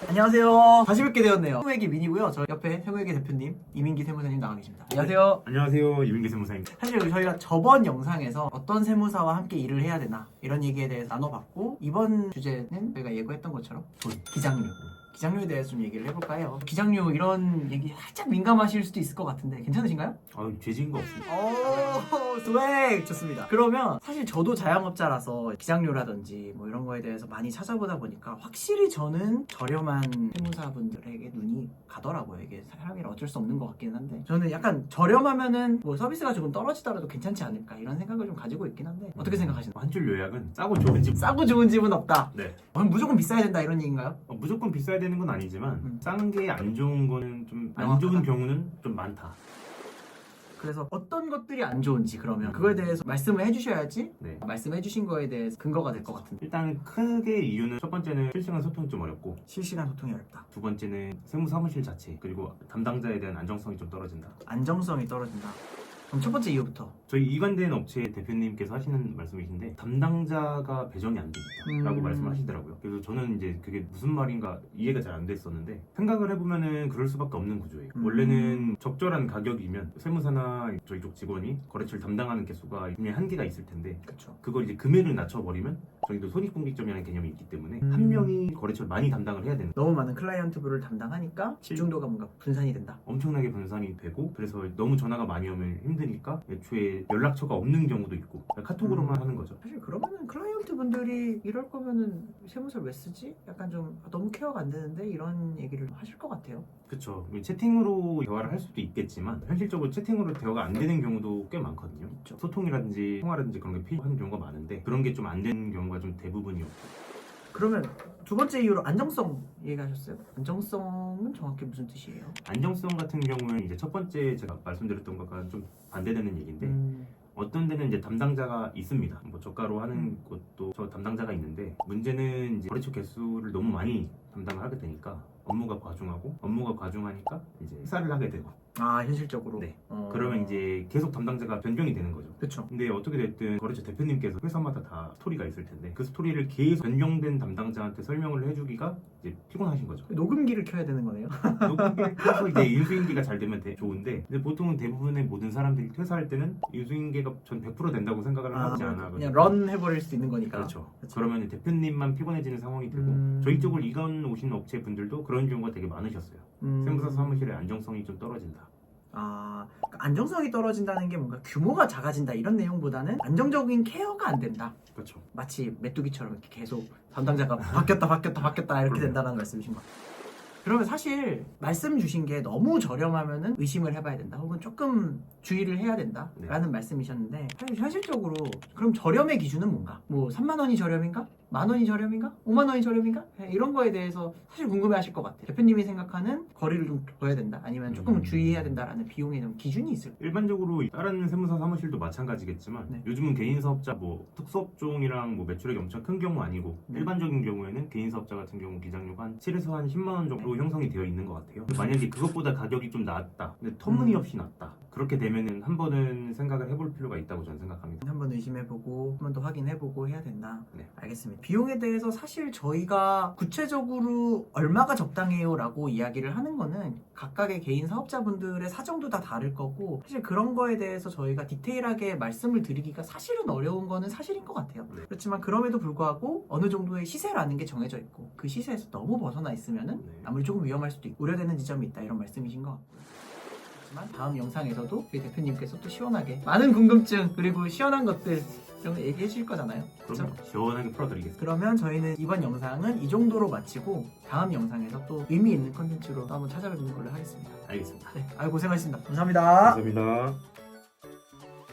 안녕하세요. 다시 뵙게 되었네요. 세무회계 민이고요. 저 옆에 세무회계 대표님 이민기 세무사님 나와 계십니다. 안녕하세요. 안녕하세요. 이민기 세무사입니다. 사실 저희가 저번 영상에서 어떤 세무사와 함께 일을 해야 되나 이런 얘기에 대해서 나눠봤고, 이번 주제는 저희가 예고했던 것처럼 기장료. 기장료에 대해서 좀 얘기를 해볼까 해요. 기장료 이런 얘기 살짝 민감하실 수도 있을 것 같은데 괜찮으신가요? 죄진 거 없습니다. 오, 스웩! 좋습니다. 그러면 사실 저도 자영업자라서 기장료라든지 뭐 이런 거에 대해서 많이 찾아보다 보니까 확실히 저는 저렴한 세무사분들에게 눈이 가더라고요. 이게 사람이라 어쩔 수 없는 것 같기는 한데, 저는 약간 저렴하면은 뭐 서비스가 조금 떨어지더라도 괜찮지 않을까 이런 생각을 좀 가지고 있긴 한데, 어떻게 생각하시나요? 한 줄 요약은 싸고 좋은 집. 싸고 좋은 집은 없다. 네. 그럼 무조건 비싸야 된다 이런 얘기인가요? 무조건 비싸야 되는 건 아니지만 싼 게 안 좋은 거는 좀 안 좋은 경우는 좀 많다. 그래서 어떤 것들이 안 좋은지 그러면 그거에 대해서 말씀을 해주셔야지. 네. 말씀해 주신 거에 대해서 근거가 될 것 같은데, 일단 크게 이유는 첫 번째는 실시간 소통이 좀 어렵고, 실시간 소통이 어렵다. 두 번째는 세무사무실 자체 그리고 담당자에 대한 안정성이 좀 떨어진다. 안정성이 떨어진다. 그럼 첫 번째 이유부터. 저희 이관된 업체 대표님께서 하시는 말씀이신데, 담당자가 배정이 안 된다라고 말씀하시더라고요. 그래서 저는 이제 그게 무슨 말인가 이해가 잘 안 됐었는데, 생각을 해보면은 그럴 수밖에 없는 구조예요. 원래는 적절한 가격이면 세무사나 저희 쪽 직원이 거래처를 담당하는 개수가 분명히 한계가 있을 텐데, 그렇죠. 그걸 이제 금액을 낮춰버리면 저희도 손익분기점이라는 개념이 있기 때문에 한 명이 거래처를 많이 담당을 해야 되는, 너무 많은 클라이언트부를 담당하니까 집중도가 뭔가 분산이 된다. 엄청나게 분산이 되고, 그래서 너무 전화가 많이 오면 힘드니까 애초에 연락처가 없는 경우도 있고 카톡으로만 하는 거죠. 사실 그러면은 클라이언트 분들이 이럴 거면은 세무서를 왜 쓰지? 약간 좀 너무 케어가 안 되는데 이런 얘기를 하실 것 같아요. 그쵸. 채팅으로 대화를 할 수도 있겠지만 현실적으로 채팅으로 대화가 안 되는 경우도 꽤 많거든요. 있죠. 소통이라든지 통화라든지 그런 게 필요한 경우가 많은데, 그런 게 좀 안 되는 경우가 좀 대부분이었고. 그러면 두 번째 이유로 안정성 얘기하셨어요. 안정성은 정확히 무슨 뜻이에요? 안정성 같은 경우는 이제 첫 번째 제가 말씀드렸던 것과 좀 반대되는 얘기인데, 어떤 데는 이제 담당자가 있습니다. 뭐 저가로 하는 곳도 저 담당자가 있는데, 문제는 이제 거래처 개수를 너무 많이 담당을 하게 되니까 업무가 과중하니까 이제 식사를 하게 되고. 현실적으로. 네. 그러면 이제 계속 담당자가 변경이 되는 거죠. 그렇죠. 근데 어떻게 됐든 거래처 대표님께서 회사마다 다 스토리가 있을 텐데, 그 스토리를 계속 변경된 담당자한테 설명을 해주기가 이제 피곤하신 거죠. 녹음기를 켜야 되는 거네요. 녹음기를 켜서 이제 인수인계가 잘 되면 좋은데, 근데 보통은 대부분의 모든 사람들이 퇴사할 때는 인수인계가 전 100% 된다고 생각을 하지 않아. 그냥 런 해버릴 수 있는 거니까. 그렇죠. 그러면 대표님만 피곤해지는 상황이 되고, 저희 쪽을 이건 오신 업체 분들도 그런 경우가 되게 많으셨어요. 세무사 사무실의 안정성이 좀 떨어진다. 그러니까 안정성이 떨어진다는 게 뭔가 규모가 작아진다 이런 내용보다는 안정적인 케어가 안 된다. 그렇죠. 마치 메뚜기처럼 이렇게 계속 담당자가 바뀌었다 이렇게 된다는 말씀이신 것 같아요. 그러면 사실 말씀 주신 게 너무 저렴하면은 의심을 해봐야 된다, 혹은 조금 주의를 해야 된다라는 말씀이셨는데, 사실 현실적으로 그럼 저렴의 기준은 뭔가? 뭐 3만 원이 저렴인가? 만 원이 저렴인가? 5만 원이 저렴인가? 이런 거에 대해서 사실 궁금해하실 것 같아요. 대표님이 생각하는 거리를 좀 둬야 된다, 아니면 조금 주의해야 된다라는 비용에 좀 기준이 있을까요? 일반적으로 다른 세무사 사무실도 마찬가지겠지만, 요즘은 개인 사업자 뭐 특수업종이랑 뭐 매출액이 엄청 큰 경우 아니고, 일반적인 경우에는 개인 사업자 같은 경우 기장료가 한 7에서 한 10만 원 정도 형성이 되어 있는 것 같아요. 만약에 그것보다 가격이 좀 낮다, 근데 터무니없이 낮다, 그렇게 되면은 한 번은 생각을 해볼 필요가 있다고 저는 생각합니다. 한번 의심해보고 한 번 더 확인해보고 해야 된다. 네. 알겠습니다. 비용에 대해서 사실 저희가 구체적으로 얼마가 적당해요 라고 이야기를 하는 거는 각각의 개인 사업자분들의 사정도 다 다를 거고, 사실 그런 거에 대해서 저희가 디테일하게 말씀을 드리기가 사실은 어려운 거는 사실인 것 같아요. 네. 그렇지만 그럼에도 불구하고 어느 정도의 시세라는 게 정해져 있고, 그 시세에서 너무 벗어나 있으면은 아무리 조금 위험할 수도 있고 우려되는 지점이 있다, 이런 말씀이신 것 같고요. 다음 영상에서도 우리 대표님께서 또 시원하게 많은 궁금증 그리고 시원한 것들 이런 거 얘기해 주실 거잖아요. 그렇죠? 그럼 시원하게 풀어드리겠습니다. 그러면 저희는 이번 영상은 이 정도로 마치고 다음 영상에서 또 의미 있는 컨텐츠로 또 한번 찾아뵙는 걸로 하겠습니다. 알겠습니다. 네, 고생하셨습니다. 감사합니다. 감사합니다.